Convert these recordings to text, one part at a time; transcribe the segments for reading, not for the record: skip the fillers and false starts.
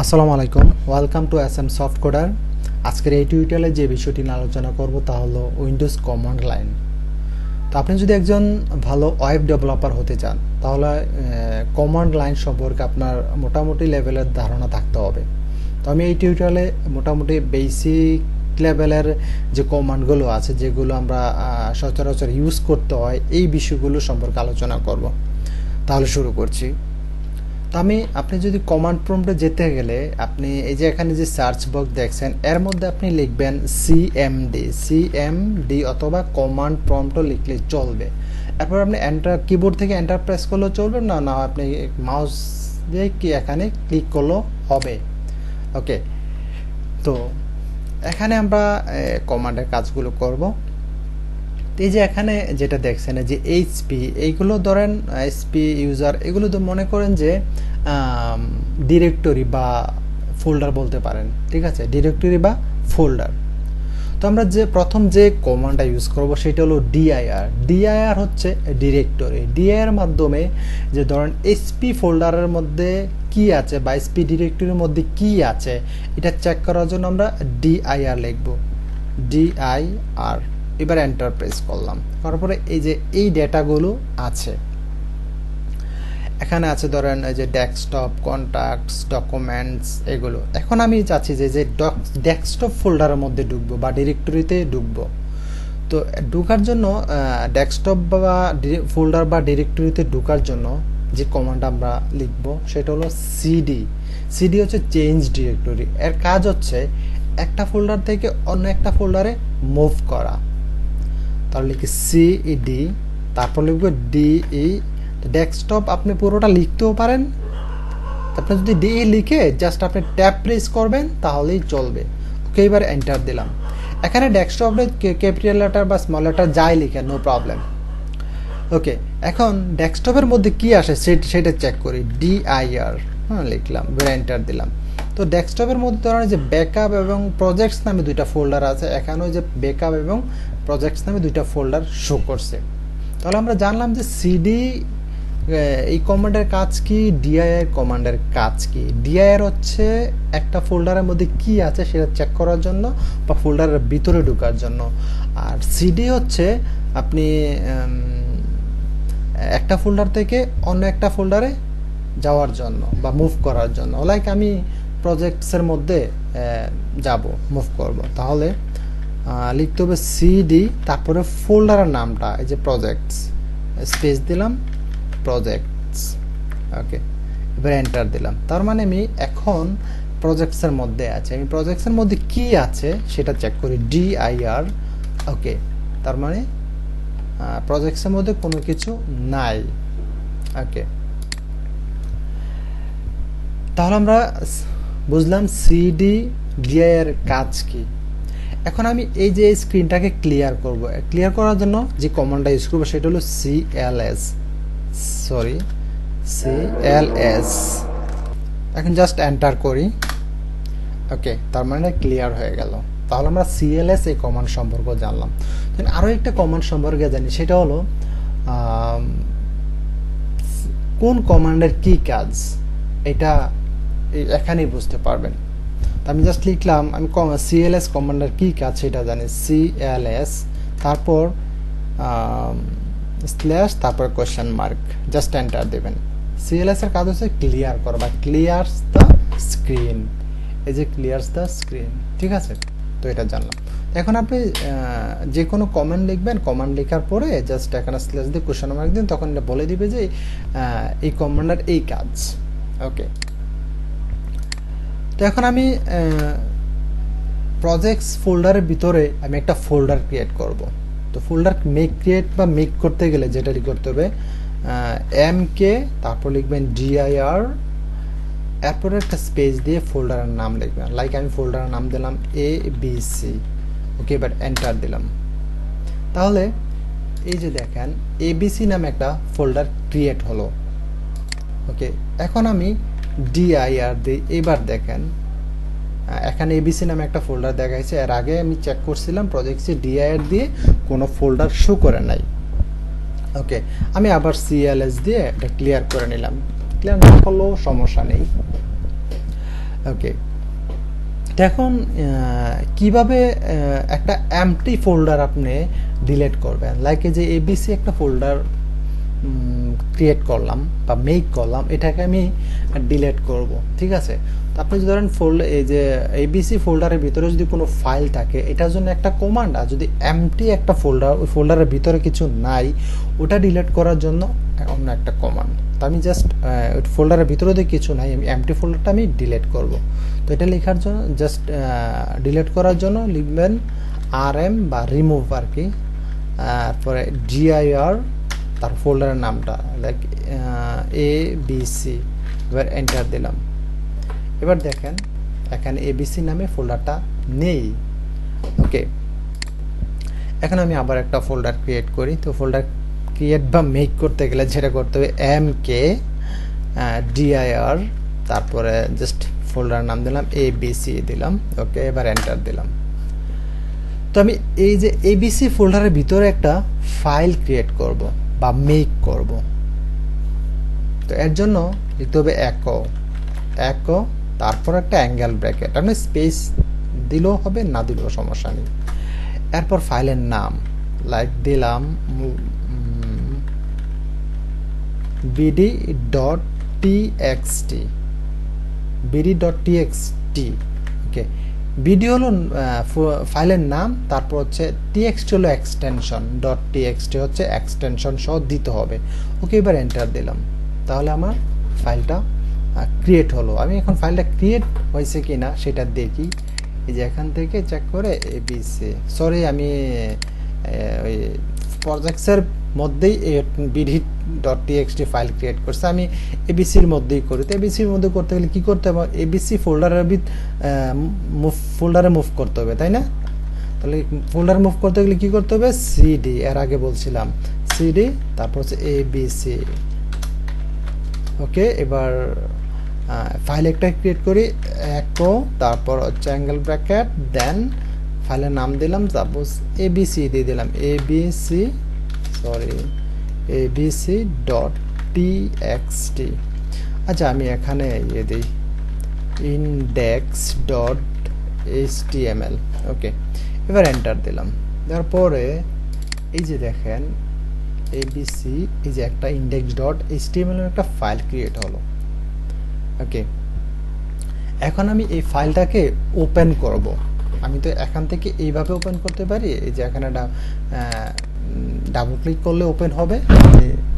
আসসালামু আলাইকুম, welcome to SM soft coder. আজকের এই টিউটোরিয়ালে যে বিষয়টি নিয়ে আলোচনা করব তা হলো উইন্ডোজ কমান্ড লাইন। তো আপনি যদি একজন ভালো ওয়েব ডেভেলপার হতে চান তাহলে কমান্ড লাইন সম্পর্কে আপনার মোটামুটি লেভেলের ধারণা থাকতে হবে। তো আমি এই টিউটোরিয়ালে মোটামুটি বেসিক লেভেলের যে কমান্ডগুলো আছে যেগুলো আমরা সচরাচর ইউজ করতে হয় এই বিষয়গুলো সম্পর্কে আলোচনা করব। তাহলে শুরু করছি। তো আপনি যদি কমান্ড প্রম্পটে যেতে গেলে আপনি এই যে এখানে যে সার্চ বক্স দেখছেন এর মধ্যে আপনি লিখবেন সিএমডি অথবা কমান্ড প্রম্পটও লিখলে চলবে। এরপর আপনি এন্টার কিবোর্ড থেকে এন্টার প্রেস করলেও চলবে, না আপনি মাউস দিয়ে কি এখানে ক্লিক করলেও হবে। ওকে, তো এখানে আমরা কমান্ডের কাজগুলো করব। এই যে এখানে যেটা দেখছেন যে এইচপি, এইগুলো ধরেন এইচপি ইউজার, এগুলো তো মনে করেন যে ডিরেক্টরি বা ফোল্ডার বলতে পারেন, ঠিক আছে, ডিরেক্টরি বা ফোল্ডার। তো আমরা যে প্রথম যে কমান্ডটা ইউজ করব সেটা হলো ডিআইআর হচ্ছে ডিরেক্টরি। ডিআইআর মাধ্যমে যে ধরেন এসপি ফোল্ডারের মধ্যে কি আছে বা এসপি ডিরেক্টরির মধ্যে কি আছে এটা চেক করার জন্য আমরা ডিআইআর লিখব, ডিআইআর। এবার এন্টার প্রেস করলাম, তারপরে এই যে এই ডেটাগুলো আছে এখানে আছে, ধরেন এই যে ডেস্কটপ, কন্ট্যাক্টস, ডকুমেন্টস, এগুলো। এখন আমি চাচ্ছি যে ডেস্কটপ ফোল্ডারের মধ্যে ঢুকবো বা ডিরেক্টরিতে ঢুকবো। তো ঢোকার জন্য ডেস্কটপ বা ফোল্ডার বা ডিরেক্টরিতে ঢোকার জন্য যে কমান্ড আমরা লিখবো সেটা হলো সিডি হচ্ছে চেঞ্জ ডিরেক্টরি। এর কাজ হচ্ছে একটা ফোল্ডার থেকে অন্য একটা ফোল্ডারে মুভ করা। তাহলে লিখি সিডি, তারপর লিখবো ডিই। ডেস্কটপ আপনি পুরোটা লিখতেও পারেন, আপনি যদি ডিই লিখে জাস্ট আপনি ট্যাব প্রেস করবেন তাহলেই চলবে। ওকে, এবার এন্টার দিলাম। এখানে ডেস্কটপে ক্যাপিটাল লেটার বা স্মল লেটার যাই লিখে নো প্রবলেম। ওকে, এখন ডেস্কটপের মধ্যে কি আসে সেটা চেক করি। ডিআইআর লিখলাম, এবার এন্টার দিলাম। তো ডেস্কটপের মধ্যে ধরেন যে ব্যাকআপ এবং প্রজেক্টস নামে দুইটা ফোল্ডার আছে, এখানেও যে ব্যাকআপ এবং প্রজেক্টস নামে দুইটা ফোল্ডার শো করছে। তাহলে আমরা জানলাম যে সিডি এই কমান্ডের কাজ কি, ডিআইআর কমান্ডের কাজ কি। ডিআইআর হচ্ছে একটা ফোল্ডারের মধ্যে কি আছে সেটা চেক করার জন্য বা ফোল্ডারের ভিতরে ঢোকার জন্য, আর সিডি হচ্ছে আপনি একটা ফোল্ডার থেকে অন্য একটা ফোল্ডারে যাওয়ার জন্য বা মুভ করার জন্য। লাইক আমি প্রজেক্টসের মধ্যে যাব, মুভ করব, তাহলে লিখতে হবে সিডি, তারপরে ফোল্ডারের নামটা এই যে প্রজেক্টস, স্পেস দিলাম, প্রজেক্টস। ওকে, এবার এন্টার দিলাম। তার মানে আমি এখন প্রজেক্টসের মধ্যে আছে, আমি প্রজেক্টসের মধ্যে কি আছে সেটা চেক করি, ডিআইআর। ওকে, তার মানে প্রজেক্টসের মধ্যে কোনো কিছু নাই। ওকে, তাহলে আমরা বুঝলাম সিডি ডিআইআর কাজ কি। এখন আমি এই যে স্ক্রিনটাকে ক্লিয়ার করব। ক্লিয়ার করার জন্য যে কমান্ডটা ইউজ করবো সেটা হলো সিএলএস। এখন জাস্ট এন্টার করি। ওকে, তার মানে ক্লিয়ার হয়ে গেল। তাহলে আমরা সিএলএস এই কমান্ড সম্পর্কে জানলাম। আরও একটা কমান্ড সম্পর্কে জানি, সেটা হলো কোন কমান্ডের কি কাজ, এটা এখানেই বুঝতে পারবেন। আমি জাস্ট লিখলাম আমি সিএলএস কমান্ডের কি কাজ সেটা জানি, সিএলএস, তারপর স্ল্যাশ, তারপর কোয়েশ্চেন মার্ক, জাস্ট এন্টার দেবেন। সিএলএস এর কাজ হচ্ছে ক্লিয়ার করা বা ক্লিয়ারস দ্য স্ক্রিন, এই যে ক্লিয়ারস দ্য স্ক্রিন, ঠিক আছে। তো এটা জানলাম। এখন আপনি যে কোনো কমান্ড লিখবেন, কমান্ড লেখার পরে জাস্ট এখানে স্ল্যাশ দিয়ে কোয়েশ্চেন মার্ক দিন, তখন এটা বলে দিবে যে এই কমান্ডের এই কাজ। ওকে, তো এখন আমি প্রজেক্টস ফোল্ডারের ভিতরে আমি একটা ফোল্ডার ক্রিয়েট করব। তো ফোল্ডার মেক করতে গেলে যেটা করতে হবে এমকে, তারপর লিখবেন ডিআইআর, এরপরে একটা স্পেস দিয়ে ফোল্ডারের নাম লিখবেন। লাইক আমি ফোল্ডারের নাম দিলাম ABC। ওকে, এবার এন্টার দিলাম। তাহলে এই যে দেখেন ABC নামে একটা ফোল্ডার ক্রিয়েট হলো। ওকে, এখন আমি ডিআইআর দিই। এবার দেখেন এখানে এবিসি নামে একটা ফোল্ডার দেখাইছে, এর আগে আমি চেক করছিলাম প্রজেক্টসে ডিআইআর দিয়ে কোনো ফোল্ডার শো করে নাই। ওকে, আমি আবার সিএলএস দিয়ে এটা ক্লিয়ার করে নিলাম। ক্লিয়ার না করলেও সমস্যা নেই। ওকে, এখন কিভাবে একটা এমটি ফোল্ডার আপনি ডিলিট করবেন, লাইক এই যে এবিসি একটা ফোল্ডার ক্রিয়েট করলাম বা মেক করলাম, এটাকে আমি ডিলিট করব, ঠিক আছে। তো আপনি যদি ধরেন এই যে এবিসি ফোল্ডারের ভিতরে যদি কোনো ফাইল থাকে, এটার জন্য একটা কমান্ড, আর যদি এমটি একটা ফোল্ডার, ওই ফোল্ডারের ভিতরে কিছু নাই, ওটা ডিলিট করার জন্য অন্য একটা কমান্ড। তো আমি জাস্ট ওই ফোল্ডারের ভিতরে যদি কিছু নাই, আমি এমটি ফোল্ডারটা আমি ডিলিট করব। তো এটা লেখার জন্য জাস্ট ডিলিট করার জন্য লিখবেন RM বা রিমুভ আর কি, তারপরে GIR, তার ফোল্ডারের নামটা লাইক ABC, এবার এন্টার দিলাম। এবার দেখেন এখানে ABC নামে ফোল্ডারটা নেই। ওকে, এখন আমি আবার একটা ফোল্ডার ক্রিয়েট করি। তো ফোল্ডার ক্রিয়েট বা মেক করতে গেলে যেটা করতে হবে MKDIR, তারপরে জাস্ট ফোল্ডার নাম দিলাম ABC দিলাম। ওকে, এবার এন্টার দিলাম। তো আমি এই যে ABC ফোল্ডারের ভিতরে একটা ফাইল ক্রিয়েট করব বা মেক করব। তো এর জন্য লিখতে হবে একো, তারপর একটা অ্যাঙ্গেল ব্র্যাকেট, আপনি স্পেস দিলেও হবে, না দিলেও সমস্যা নেই। এরপর ফাইলের নাম লাইক দিলাম bd.txt, ওকে। বিডি হলো ফাইলের নাম, তারপর হচ্ছে txt হলো এক্সটেনশন, .txt হচ্ছে এক্সটেনশন সহ দিতে হবে। ওকে, এবার এন্টার দিলাম। তাহলে আমার ফাইলটা ক্রিয়েট হলো। আমি এখন ফাইলটা ক্রিয়েট হয়েছে কিনা সেটা দেখি। এই যে এখান থেকে চেক করে ABC, সরি আমি ওই প্রজেক্টসের মধ্যেই bd.txt ফাইল ক্রিয়েট করছি, আমি এবিসির মধ্যেই করি। তো এবিসির মধ্যে করতে গেলে কী করতে হবে, এবিসি ফোল্ডারে মুভ করতে হবে, তাই না? তাহলে ফোল্ডার মুভ করতে গেলে কী করতে হবে, CD, এর আগে বলছিলাম CD, তারপর হচ্ছে ABC। ওকে, এবার ফাইল একটা ক্রিয়েট করি, একো, তারপর হচ্ছে অ্যাঙ্গেল ব্র্যাকেট, দেন ফাইলের নাম দিলাম, সাপোজ ABC দিয়ে দিলাম, abc.txt। আচ্ছা, আমি এখানে দিই index.html। ওকে, এবার এন্টার দিলাম। তারপরে এই যে দেখেন ABC, এই যে একটা index.html এর একটা ফাইল ক্রিয়েট হলো। ওকে, এখন আমি এই ফাইলটাকে ওপেন করব। আমি তো এখান থেকে এইভাবে ওপেন করতে পারি, এই যে এখানে ডাবল ক্লিক করলে ওপেন হবে,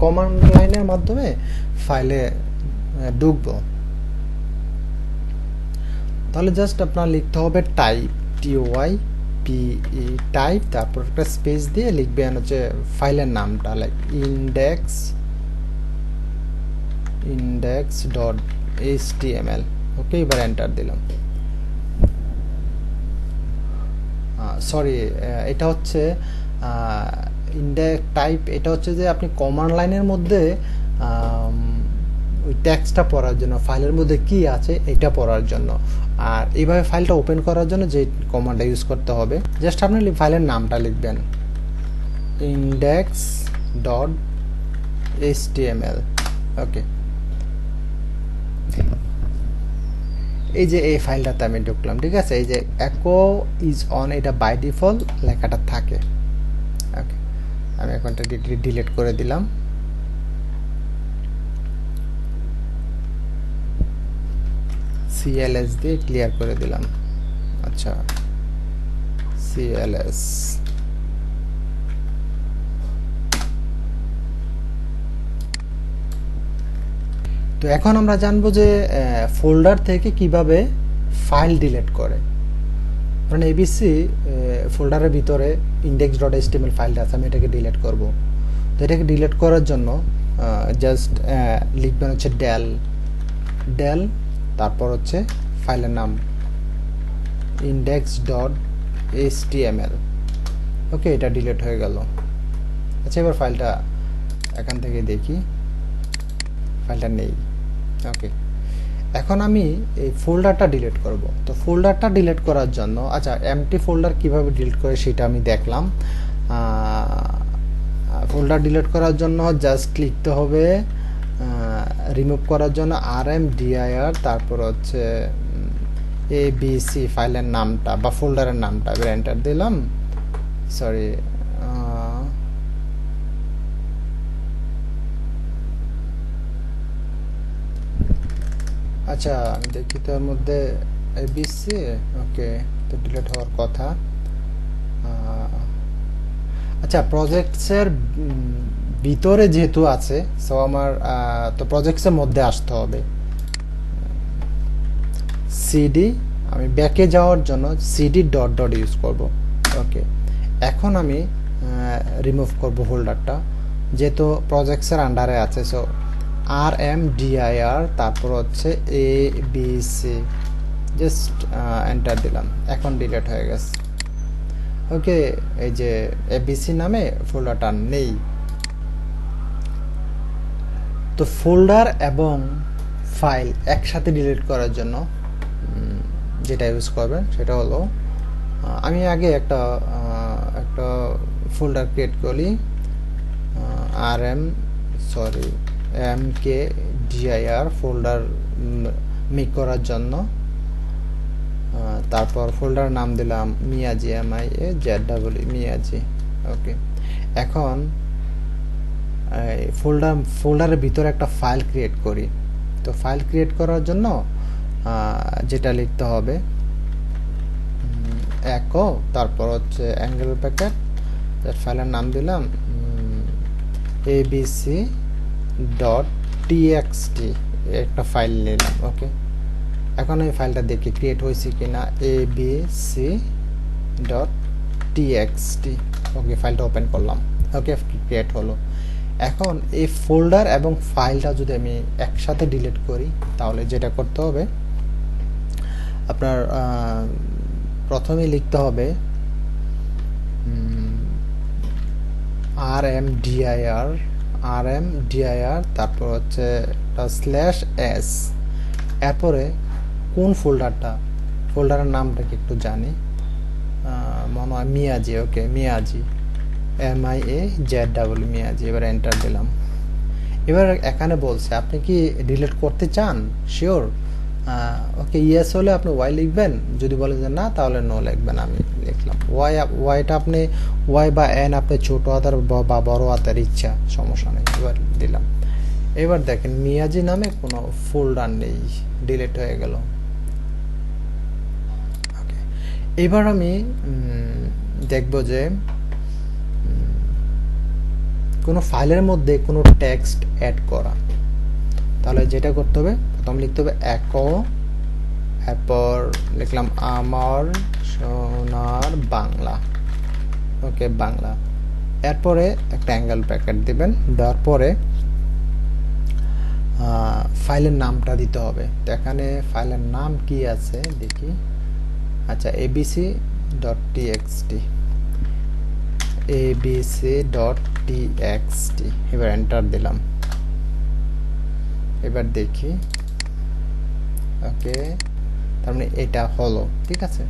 কমান্ড লাইনের মাধ্যমে ফাইলে ঢুকবো। তাহলে জাস্ট আপনার লিখতে হবে টাইপ, TYPE টাইপ, তারপর একটা স্পেস দিয়ে লিখবেন হচ্ছে ফাইলের নামটা লাইক index.html। ওকে, এবার এন্টার দিলাম। সরি, এটা হচ্ছে ইনডেক্স টাইপ, এটা হচ্ছে যে আপনি কমান্ড লাইনের মধ্যে ওই টেক্সটটা পড়ার জন্য, ফাইলের মধ্যে কি আছে এটা পড়ার জন্য। আর এইভাবে ফাইলটা ওপেন করার জন্য যে কমান্ডটা ইউজ করতে হবে, জাস্ট আপনি ফাইলের নামটা লিখবেন index.html। ওকে, এই যে এই ফাইলটাতে আমি ঢুকলাম, ঠিক আছে। এই যে echo is on, এটা বাই ডিফল্ট লেখাটা থাকে। ওকে, আমি এখন এটা ডিলিট করে দিলাম। CLS দিয়ে ক্লিয়ার করে দিলাম। আচ্ছা, CLS। তো এখন আমরা জানবো যে ফোল্ডার থেকে কিভাবে ফাইল ডিলিট করে। কারণ ABC ফোল্ডারের ভিতরে index.html ফাইলটা আছে, আমি এটাকে ডিলিট করব। তো এটাকে ডিলিট করার জন্য জাস্ট লিখবেন হচ্ছে ডেল, তারপর হচ্ছে ফাইলের নাম index.html। ওকে, এটা ডিলিট হয়ে গেল। আচ্ছা, এবার ফাইলটা এখান থেকে দেখি, ফাইলটা নেই। ওকে, এখন আমি এই ফোল্ডারটা ডিলিট করব। তো ফোল্ডারটা ডিলিট করার জন্য, আচ্ছা, এমটি ফোল্ডার কিভাবে ডিলিট করে সেটা আমি দেখলাম। ফোল্ডার ডিলিট করার জন্য জাস্ট লিখতে হবে, রিমুভ করার জন্য RMDIR, তারপর হচ্ছে ABC ফাইলের নামটা বা ফোল্ডারের নামটা, এবার এন্টার দিলাম। সরি, আচ্ছা আমি দেখি তো এর মধ্যে ABC, ওকে, তো ডিলিট হওয়ার কথা। আচ্ছা প্রজেক্টসের ভিতরে যেহেতু আছে, সো আমার তো প্রজেক্টসের মধ্যে আসতে হবে। সিডি, আমি ব্যাকে যাওয়ার জন্য সিডি ডট ডট ইউজ করব। ওকে, এখন আমি রিমুভ করব ফোল্ডারটা, যেহেতু প্রজেক্টসের আন্ডারে আছে। সো RMDIR, তারপর হচ্ছে ABC, জাস্ট এন্টার দিলাম, এখন ডিলিট হয়ে গেছে। ওকে, এই যে ABC নামে ফোল্ডারটা নেই। তো ফোল্ডার এবং ফাইল একসাথে ডিলিট করার জন্য যেটা ইউজ করবেন সেটা হলো, আমি আগে একটা ফোল্ডার ক্রিয়েট করি, MKDIR ফোল্ডার মেক করার জন্য। তারপর ফোল্ডার নাম দিলাম মিয়াজি, MIAZW, মিয়াজি। ওকে, এখন ফোল্ডারের ভিতরে একটা ফাইল ক্রিয়েট করি। তো ফাইল ক্রিয়েট করার জন্য যেটা লিখতে হবে, একো, তারপর হচ্ছে অ্যাঙ্গেল প্যাকেট, ফাইলের নাম দিলাম abc.txt, একটা ফাইল নিলাম। ওকে, এখন এই ফাইলটা দেখি ক্রিয়েট হয়েছে কিনা, abc.txt। ওকে, ফাইলটা ওপেন করলাম। ওকে, ক্রিয়েট হলো। এখন এই ফোল্ডার এবং ফাইলটা যদি আমি একসাথে ডিলিট করি, তাহলে যেটা করতে হবে, আপনার প্রথমে লিখতে হবে RMDIR, তারপর হচ্ছে /s, এরপরে কোন ফোল্ডারের নামটা কি একটু জানি, মনে হয় মিয়াজি। ওকে, মিয়াজি, MIAZW, মিয়াজি। এবার এন্টার দিলাম। এবার এখানে বলছে আপনি কি ডিলিট করতে চান, শিওর। ওকে, ইয়েস হলে আপনি ওয়াই লিখবেন, যদি বলেন যে না তাহলে নো লিখবেন। আমি লিখলাম ওয়াইটা আপনি ওয়াই বা এন আপনি ছোট হাতের বা বড় হাতের ইচ্ছা, সমস্যা নেই। এবার দিলাম। এবার দেখেন মিয়াজি নামে কোনো ফোল্ডার নেই, ডিলিট হয়ে গেল। ওকে, এবার আমি দেখব যে কোনো ফাইলের মধ্যে কোনো টেক্সট অ্যাড করা। তাহলে যেটা করতে হবে, প্রথম লিখতে হবে একো, এরপর লিখলাম আমার সোনার বাংলা। ওকে, বাংলা। এরপরে একটা অ্যাঙ্গেল ব্র্যাকেট দিবেন, দেওয়ার পরে ফাইলের নামটা দিতে হবে। তো এখানে ফাইলের নাম কি আছে দেখি। আচ্ছা, abc.txt, abc.txt। এবার এন্টার দিলাম। এবার দেখি। ওকে, তার মানে এটা হলো, ঠিক আছে।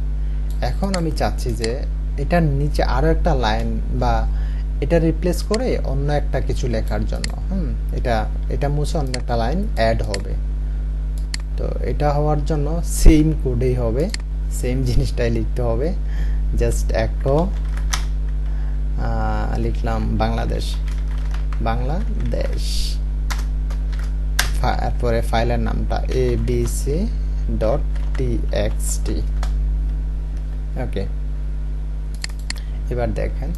এখন আমি চাচ্ছি যে এটার নিচে আরো একটা লাইন বা এটা রিপ্লেস করে অন্য একটা কিছু লেখার জন্য, এটা মুছে অন্য একটা লাইন অ্যাড হবে। তো এটা হওয়ার জন্য সেম কোডেই হবে, সেম জিনিসটাই লিখতে হবে। জাস্ট একো লিখলাম বাংলাদেশ, তারপরে ফাইলের নামটা abc.txt। ওকে, এবার দেখেন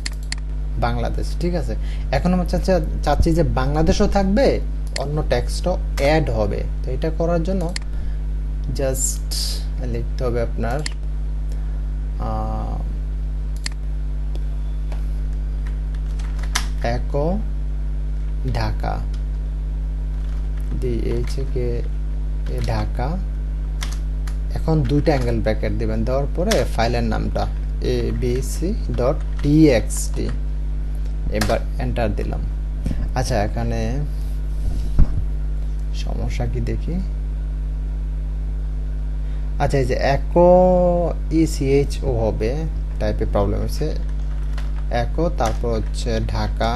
বাংলাদেশ, ঠিক আছে। এখন আমরা চাচ্ছি যে বাংলাদেশও থাকবে, অন্য টেক্সটও অ্যাড হবে। তো এটা করার জন্য জাস্ট লিখতে হবে আপনার একো ঢাকা, ঢাকা। এখন দুইটা অ্যাঙ্গেল ব্র্যাকেট দিবেন, দেওয়ার পরে ফাইলের নামটা abc.txt। এবার এন্টার দিলাম। আচ্ছা, এখানে সমস্যা কি দেখি। আচ্ছা, এই যে একো ECHO হবে, টাইপে প্রবলেম হয়েছে। একো, তারপর হচ্ছে ঢাকা,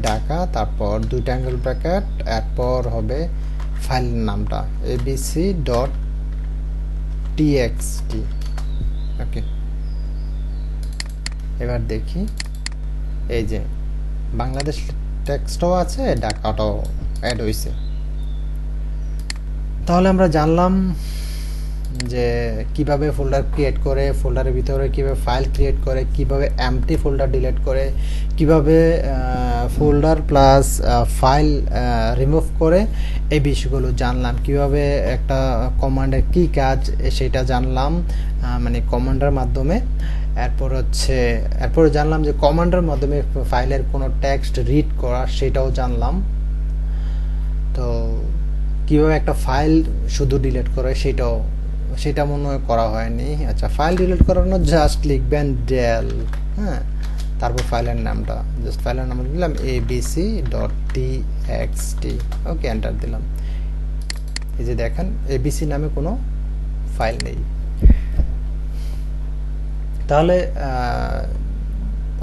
ঢাকা, তারপর দুইটা অ্যাঙ্গেল ব্র্যাকেট, এরপর হবে ফাইলের নামটা abc.txt। ওকে, এবার দেখি এই যে বাংলাদেশ টেক্সটও আছে, ঢাকাটাও অ্যাড হয়েছে। তাহলে আমরা জানলাম যে কিভাবে ফোল্ডার ক্রিয়েট করে, ফোল্ডারের ভিতরে কিভাবে ফাইল ক্রিয়েট করে, কিভাবে এমটি ফোল্ডার ডিলিট করে, কিভাবে ফোল্ডার প্লাস ফাইল রিমুভ করে, এই বিষয়গুলো জানলাম। কিভাবে একটা কমান্ডের কি কাজ সেটা জানলাম, মানে কমান্ডের মাধ্যমে। এরপরে জানলাম যে কমান্ডের মাধ্যমে ফাইলের কোনো টেক্সট রিড করা, সেটাও জানলাম। তো কিভাবে একটা ফাইল শুধু ডিলিট করে সেটা মনে হয় করা হয়নি। আচ্ছা, ফাইল ডিলিট করার জন্য জাস্ট লিখবেন ডেল, হ্যাঁ, তারপর ফাইলের নামটা, জাস্ট ফাইলের নাম দিলাম abc.txt। ওকে, এন্টার দিলাম। এই যে দেখেন এবিসি নামে কোনো ফাইল নেই। তাহলে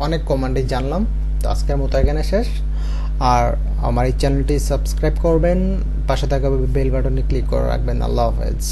অনেক কমান্ডই জানলাম। তো আজকের মতো এখানে শেষ। আর আমার এই চ্যানেলটি সাবস্ক্রাইব করবেন, পাশে থাকা বেল বাটনে ক্লিক করে রাখবেন। আল্লাহ হাফেজ।